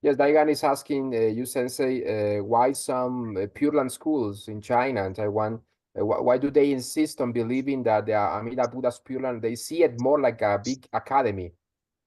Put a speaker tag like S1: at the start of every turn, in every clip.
S1: Yes, Daigan is asking you, Sensei, why some Pure Land schools in China and Taiwan, why do they insist on believing that the Amida Buddha's Pure Land, they see it more like a big academy,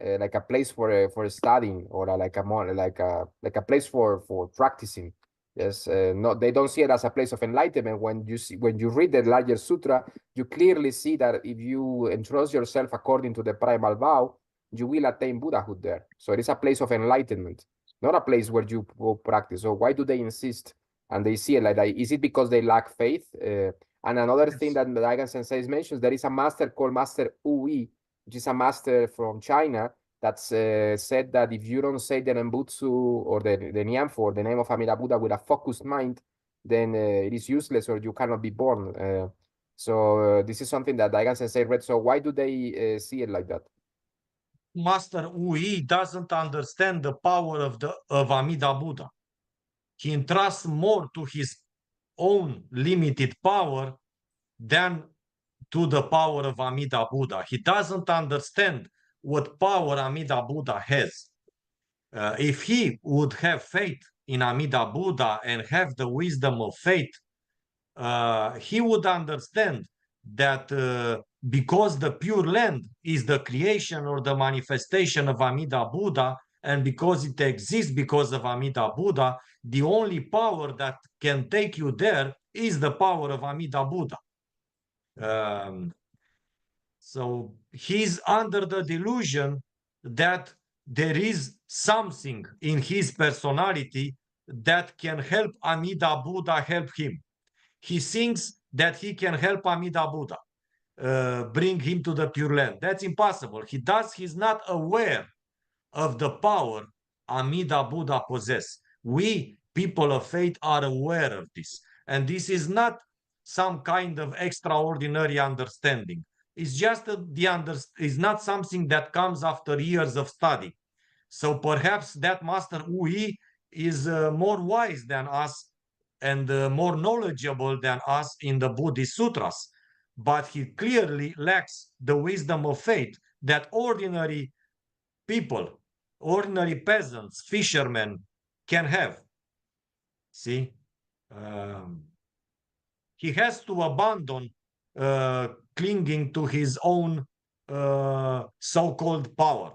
S1: like a place for studying, or like a more like a place for practicing. Yes, no, they don't see it as a place of enlightenment. When you read the larger sutra, you clearly see that if you entrust yourself according to the primal vow, you will attain Buddhahood there. So it is a place of enlightenment, not a place where you go practice. So why do they insist? And they see it like that. Is it because they lack faith? And another thing
S2: Yes.
S1: that the Daigan Sensei mentions, there is a master called Master Ui, which is a master from China that's said that if you don't say the Nembutsu or the Nian for the name of Amida Buddha with a focused mind, then it is useless or you cannot be born. So this is something that Daigan Sensei read. So why do they see it like that?
S2: Master Ui doesn't understand the power of Amida Buddha. He entrusts more to his own limited power than to the power of Amida Buddha. He doesn't understand what power Amida Buddha has. If he would have faith in Amida Buddha and have the wisdom of faith, he would understand that because the Pure Land is the creation or the manifestation of Amida Buddha, and because it exists because of Amida Buddha, the only power that can take you there is the power of Amida Buddha. So he's under the delusion that there is something in his personality that can help Amida Buddha help him. He thinks that he can help Amida Buddha, bring him to the Pure Land. That's impossible. He's not aware of the power Amida Buddha possess. We, people of faith, are aware of this. And this is not some kind of extraordinary understanding. It's just it's not something that comes after years of study. So perhaps that Master Ui is more wise than us and more knowledgeable than us in the Buddhist sutras, but he clearly lacks the wisdom of faith that ordinary people, ordinary peasants, fishermen can have. See, um, he has to abandon clinging to his own so-called power,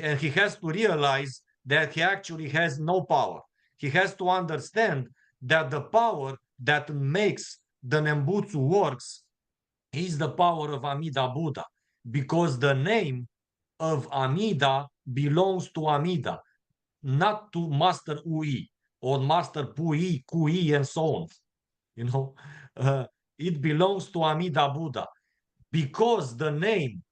S2: and he has to realize that he actually has no power. He has to understand that the power that makes the Nembutsu works is the power of Amida Buddha, because the name of Amida belongs to Amida, not to Master Ui or Master Pui, Kui, and so on. You know, uh, it belongs to Amida Buddha because the name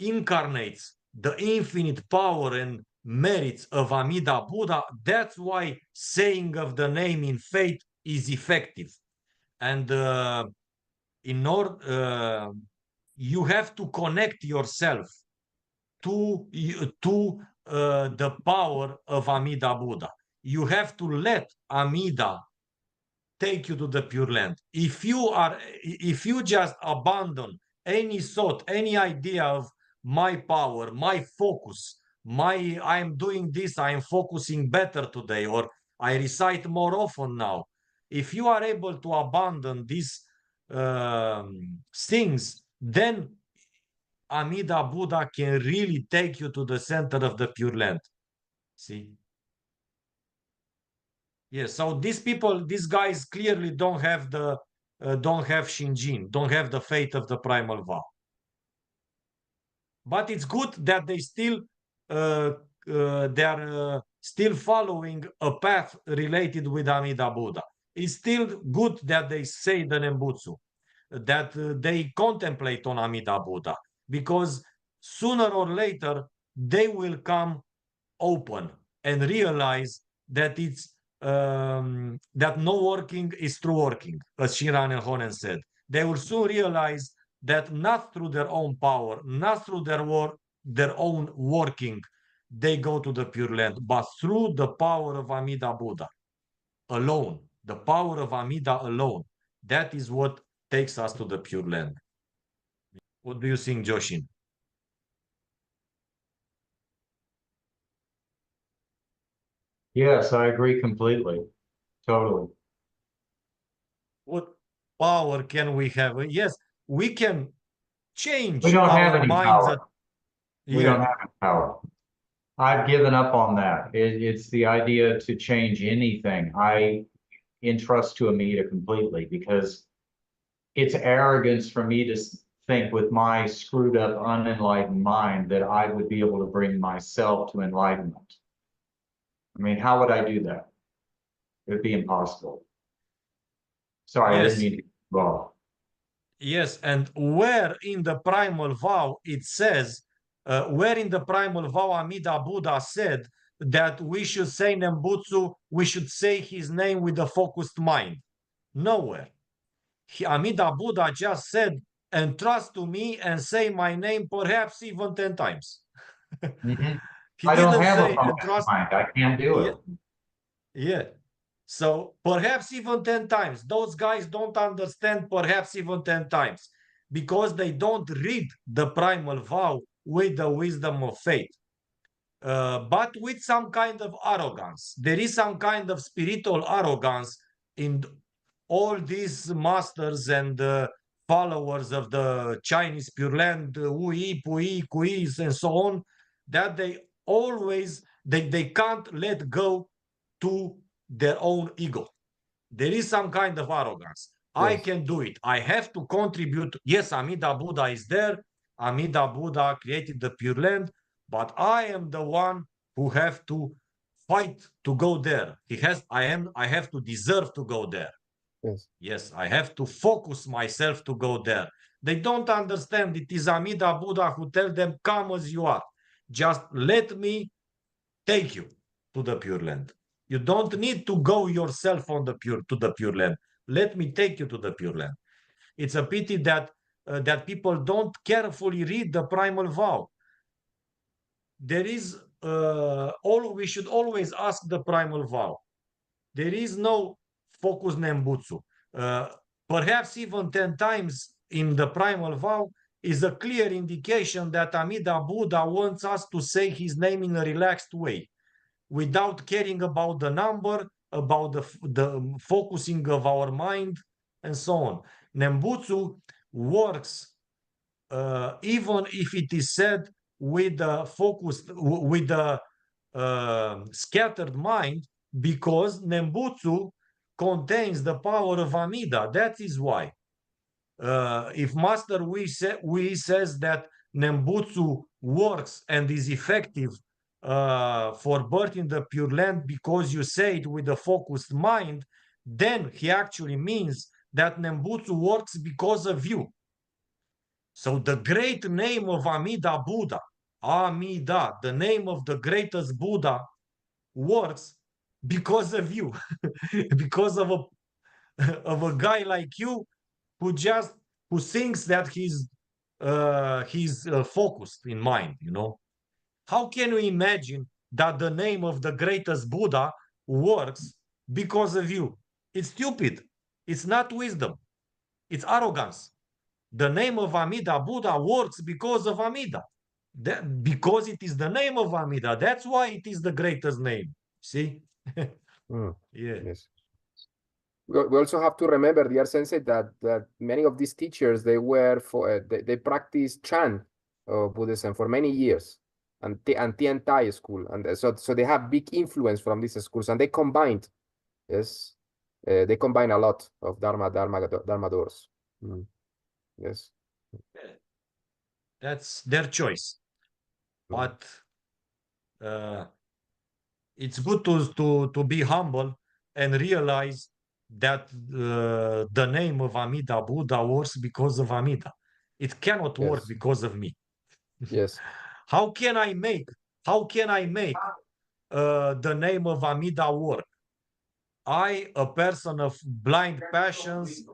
S2: incarnates the infinite power and merits of Amida Buddha. That's why saying of the name in faith is effective. And in order, you have to connect yourself to the power of Amida Buddha. You have to let Amida take you to the Pure Land. If you just abandon any thought, any idea of my power, my focus, my I'm doing this, I'm focusing better today, or I recite more often now. If you are able to abandon these things, then Amida Buddha can really take you to the center of the Pure Land. See? Yes. So these people, these guys clearly don't have Shinjin, don't have the faith of the primal vow. But it's good that uh, they are still following a path related with Amida Buddha. It's still good that they say the Nembutsu, that they contemplate on Amida Buddha, because sooner or later they will come open and realize that it's that no working is true working, as Shiran and Honen said. They will soon realize that not through their own power, not through their own working, they go to the Pure Land, but through the power of Amida Buddha alone, the power of Amida alone. That is what takes us to the Pure Land. What do you think, Joshin?
S3: Yes, I agree completely. Totally.
S2: What power can we have? Yes, we can change
S3: We don't have
S2: our
S3: any
S2: minds.
S3: power. We don't
S2: Yeah,
S3: have any power. I've given up on that. It's the idea to change anything. I entrust to Amida completely because it's arrogance for me to think with my screwed up, unenlightened mind that I would be able to bring myself to enlightenment. I mean, how would I do that? It would be impossible. Sorry, I didn't
S2: yes,
S3: mean to go.
S2: yes. And where in the primal vow it says, where in the primal vow Amida Buddha said that we should say Nembutsu, we should say his name with a focused mind? Nowhere. Amida Buddha just said, entrust to me and say my name perhaps even 10 times.
S3: Mhm.
S2: He
S3: I don't
S2: didn't
S3: have a
S2: say
S3: focused
S2: entrust.
S3: mind. I can't do
S2: Yeah,
S3: it.
S2: yeah. So perhaps even 10 times. Those guys don't understand perhaps even 10 times because they don't read the primal vow with the wisdom of faith. But with some kind of arrogance. There is some kind of spiritual arrogance in all these masters and followers of the Chinese Pure Land, Wu-Yi, Pu-Yi, Kuis, and so on, that they always, they can't let go to their own ego. There is some kind of arrogance. I
S1: Yes.
S2: can do it. I have to contribute. Yes, Amida Buddha is there. Amida Buddha created the Pure Land, but I am the one who have to fight to go there. I have to deserve to go there.
S1: Yes.
S2: Yes, I have to focus myself to go there. They don't understand. It is Amida Buddha who tell them, come as you are. Just let me take you to the Pure Land. You don't need to go yourself on the Pure Land. Let me take you to the Pure Land. It's a pity that that people don't carefully read the primal vow. There is all we should always ask the primal vow. There is no focus nembutsu. Uh, Perhaps even 10 times in the primal vow is a clear indication that Amida Buddha wants us to say his name in a relaxed way, without caring about the number, about the focusing of our mind, and so on. Nembutsu works even if it is said with a focused, with a scattered mind, because Nembutsu contains the power of Amida. That is why. If Master Wi says that Nembutsu works and is effective for birth in the Pure Land because you say it with a focused mind, then he actually means that Nembutsu works because of you. So the great name of Amida Buddha, Amida, the name of the greatest Buddha, works because of you, because of a guy like you who just who thinks that he's focused in mind. You know, how can you imagine that the name of the greatest Buddha works because of you? It's stupid. It's not wisdom. It's arrogance. The name of Amida Buddha works because of Amida. Because it is the name of Amida. That's why it is the greatest name. See?
S1: Mm.
S2: Yeah.
S1: Yes. We also have to remember, dear Sensei, that many of these teachers, they were for they practiced Chan Buddhism for many years, and Tiantai school, and so they have big influence from these schools, and they combined, yes, they combine a lot of Dharma doors. Mm. Yes.
S2: That's their choice.
S1: Mm.
S2: But it's good to be humble and realize that the name of Amida Buddha works because of Amida. It cannot work
S1: Yes.
S2: because of me.
S1: Yes.
S2: How can I make the name of Amida work? I, a person of blind passions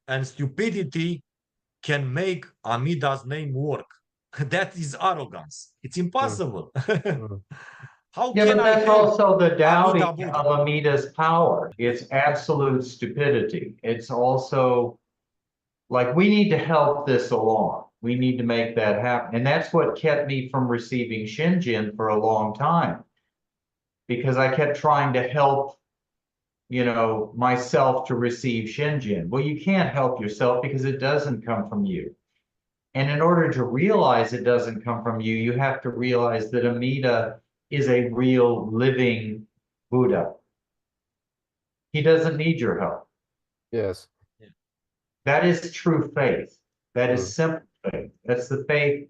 S2: and stupidity, can make Amida's name work. That is arrogance. It's
S1: Mm.
S2: impossible.
S1: Mm.
S2: How
S3: Yeah,
S2: can
S3: but
S2: I
S3: that's
S2: help
S3: also the doubting
S2: Amida Buddha?
S3: of Amida's power. It's absolute stupidity. It's also like we need to help this along. We need to make that happen. And that's what kept me from receiving Shinjin for a long time. because I kept trying to help, you know, myself to receive Shinjin. Well, you can't help yourself because it doesn't come from you. And in order to realize it doesn't come from you, you have to realize that Amida is a real living Buddha. He doesn't need your help.
S1: Yes.
S3: That is true faith. That is simple faith. That's the faith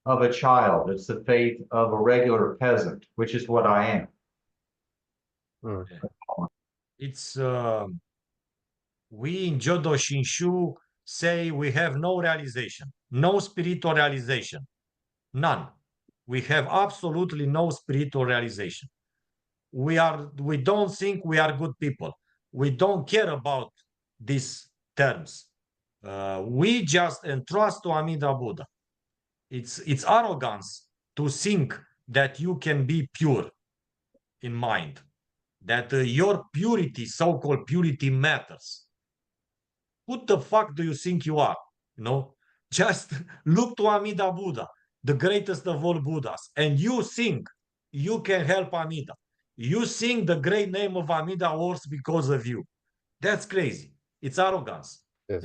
S3: of a child. It's the faith of a regular peasant, which is what I am.
S2: It's we in Jodo Shinshu say we have no realization, no spiritual realization, none. We have absolutely no spiritual realization. We don't think we are good people. We don't care about these terms. We just entrust to Amida Buddha. It's arrogance to think that you can be pure in mind, that your purity, so-called purity, matters. Who the fuck do you think you are? You know, just look to Amida Buddha, the greatest of all Buddhas, and you think you can help Amida. You think the great name of Amida works because of you. That's crazy. It's arrogance.
S1: Yes.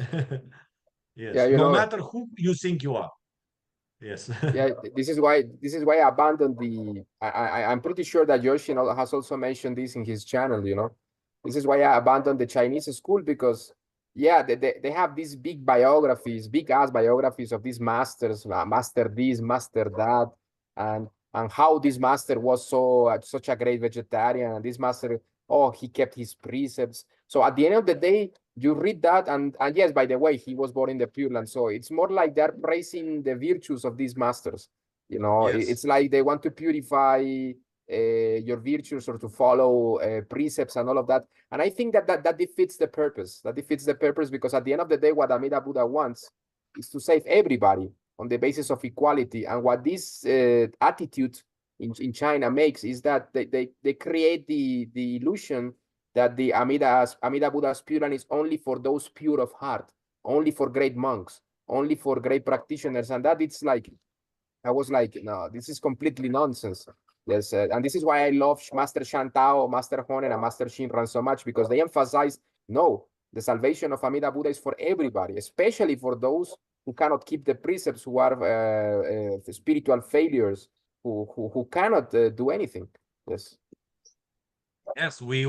S2: Yes.
S1: Yeah, you
S2: No
S1: know,
S2: matter who you think you are. Yes.
S1: yeah, this is why I abandoned the. I'm pretty sure that Yoshi has also mentioned this in his channel. You know, this is why I abandoned the Chinese school, because yeah, they have these big biographies, big ass biographies of these masters, master this, master that, and how this master was such a great vegetarian, and this master, oh, he kept his precepts. So at the end of the day, you read that, and yes, by the way, he was born in the Pure Land, so it's more like they're praising the virtues of these masters. You know,
S2: Yes.
S1: it's like they want to purify your virtues, or to follow precepts and all of that. And I think that defeats the purpose. That defeats the purpose, because at the end of the day, what Amida Buddha wants is to save everybody on the basis of equality. And what this attitude in China makes is that they create the illusion that the Amida Buddha's Pure Land is only for those pure of heart, only for great monks, only for great practitioners. And that it's like, I was like, no, this is completely nonsense. Yes, and this is why I love Master Shantao, Master Honen, and Master Shinran so much, because they emphasize, no, the salvation of Amida Buddha is for everybody, especially for those who cannot keep the precepts, who are spiritual failures, who cannot do anything. Yes.
S2: Yes, we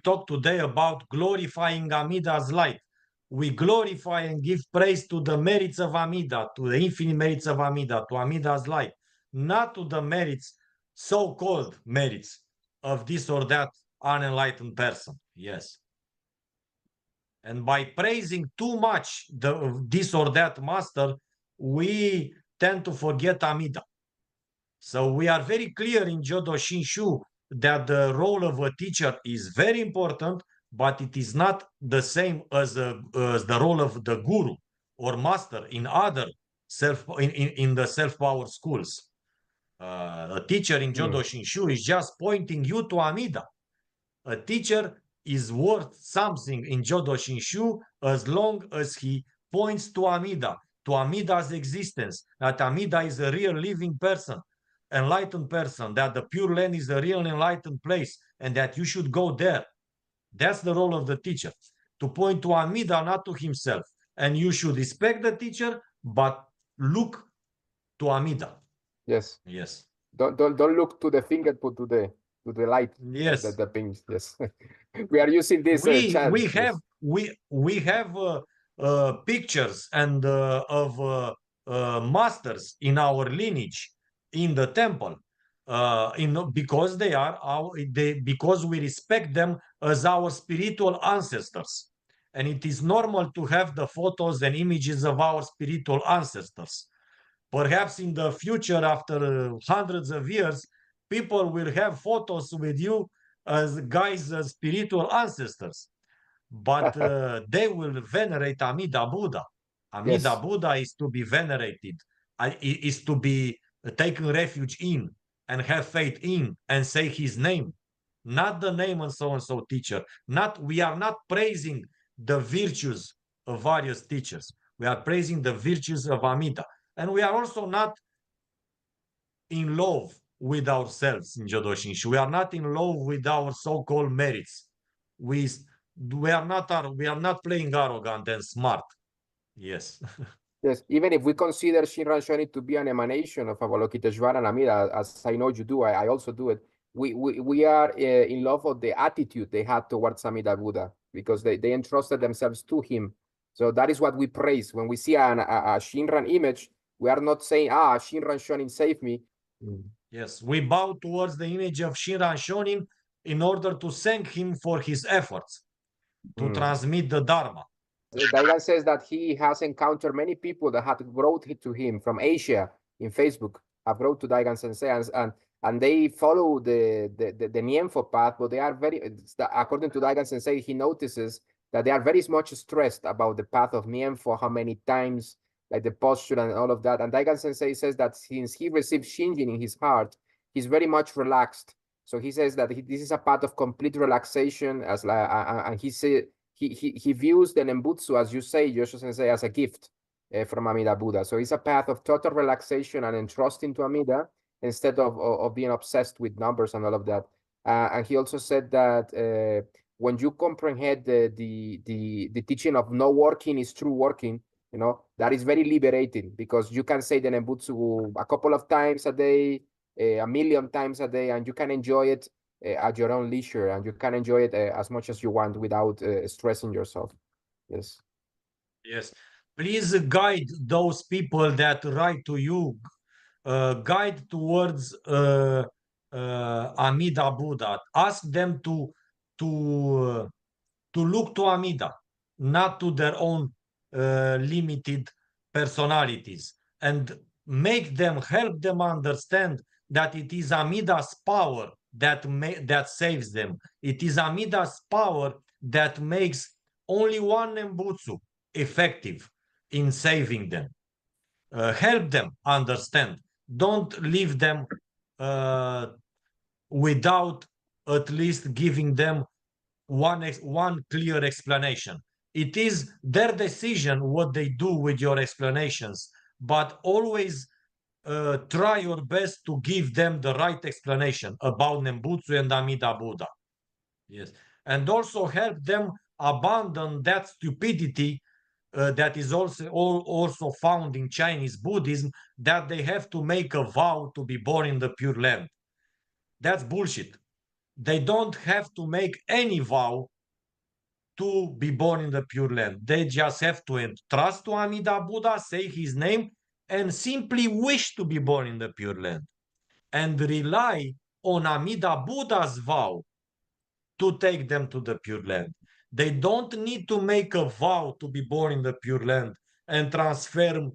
S2: talk today about glorifying Amida's light. We glorify and give praise to the merits of Amida, to the infinite merits of Amida, to Amida's light, not to the merits, so-called merits, of this or that unenlightened person. Yes. And by praising too much this or that master, we tend to forget Amida. So we are very clear in Jodo Shinshu that the role of a teacher is very important, but it is not the same as the role of the guru or master in other in the self-power schools. A teacher in Jodo Shinshu is just pointing you to Amida. A teacher is worth something in Jodo Shinshu as long as he points to Amida, to Amida's existence, that Amida is a real living person, enlightened person, that the Pure Land is a real enlightened place, and that you should go there. That's the role of the teacher, to point to Amida, not to himself. And you should respect the teacher, but look to Amida.
S1: Yes.
S2: Yes.
S1: Don't look to the finger, but to the light.
S2: Yes.
S1: The things. Yes. We are using this.
S2: We have pictures and of masters in our lineage in the temple, because because we respect them as our spiritual ancestors, and it is normal to have the photos and images of our spiritual ancestors. Perhaps in the future, after hundreds of years, people will have photos with you as guys, as spiritual ancestors, but they will venerate Amida Buddha. Amida
S1: Yes.
S2: Buddha is to be venerated, is to be taken refuge in and have faith in and say his name, not the name and so teacher. We are not praising the virtues of various teachers. We are praising the virtues of Amida. And we are also not in love with ourselves in Jodo Shinshu. We are not in love with our so-called merits. We are not playing arrogant and smart. Yes.
S1: Yes, even if we consider Shinran Shonin to be an emanation of Avalokiteshvara and Amida, as I know you do, I also do it. We are in love of the attitude they had towards Amida Buddha, because they entrusted themselves to him. So that is what we praise. When we see a Shinran image, we are not saying, Shinran Shonin save me.
S2: Yes, we bow towards the image of Shinran Shonin in order to thank him for his efforts to transmit the Dharma.
S1: Daigan says that he has encountered many people that had wrote to him from Asia in Facebook, have wrote to Daigan Sensei, and they follow the Nienfo path, but they are according to Daigan Sensei, he notices that they are very much stressed about the path of Nienfo, how many times, like the posture and all of that. And Daigan Sensei says that since he received Shinjin in his heart, he's very much relaxed. So he says that this is a path of complete relaxation, and he said, he views the Nembutsu, as you say, Josho Sensei, as a gift from Amida Buddha. So it's a path of total relaxation and entrusting to Amida instead of being obsessed with numbers and all of that. And he also said that when you comprehend the teaching of no working is true working, that is very liberating, because you can say the Nembutsu a couple of times a day, a million times a day, and you can enjoy it at your own leisure, and you can enjoy it as much as you want without stressing yourself. Yes.
S2: Yes. Please guide those people that write to you, guide towards Amida Buddha. Ask them to look to Amida, not to their own limited personalities, and help them understand that it is Amida's power that saves them. It is Amida's power that makes only one Nembutsu effective in saving them. Help them understand. Don't leave them without at least giving them one clear explanation. It is their decision what they do with your explanations, but always try your best to give them the right explanation about Nembutsu and Amida Buddha. Yes, and also help them abandon that stupidity that is also found in Chinese Buddhism, that they have to make a vow to be born in the Pure Land. That's bullshit. They don't have to make any vow to be born in the Pure Land. They just have to entrust to Amida Buddha, say his name, and simply wish to be born in the Pure Land, and rely on Amida Buddha's vow to take them to the Pure Land. They don't need to make a vow to be born in the Pure Land and transfer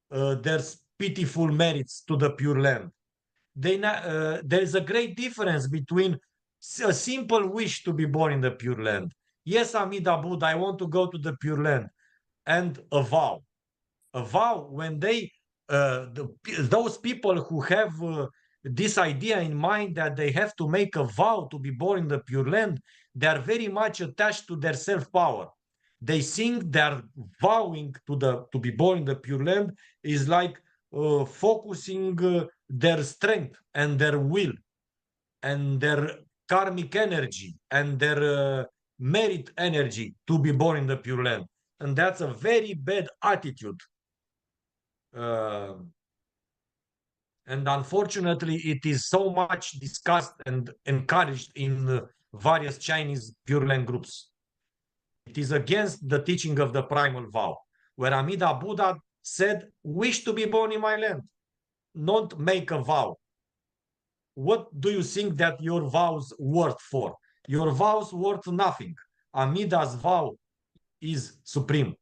S2: their pitiful merits to the Pure Land. There's a great difference between a simple wish to be born in the Pure Land. Yes, Amida Buddha, I want to go to the Pure Land, and a vow. A vow, when those people who have this idea in mind that they have to make a vow to be born in the Pure Land, they are very much attached to their self-power. They think they're vowing to be born in the Pure Land is like focusing their strength and their will and their karmic energy and their merit energy to be born in the Pure Land. And that's a very bad attitude. And unfortunately, it is so much discussed and encouraged in various Chinese Pure Land groups. It is against the teaching of the primal vow, where Amida Buddha said, wish to be born in my land, not make a vow. What do you think that your vows worth for? Your vows worth nothing. Amida's vow is supreme.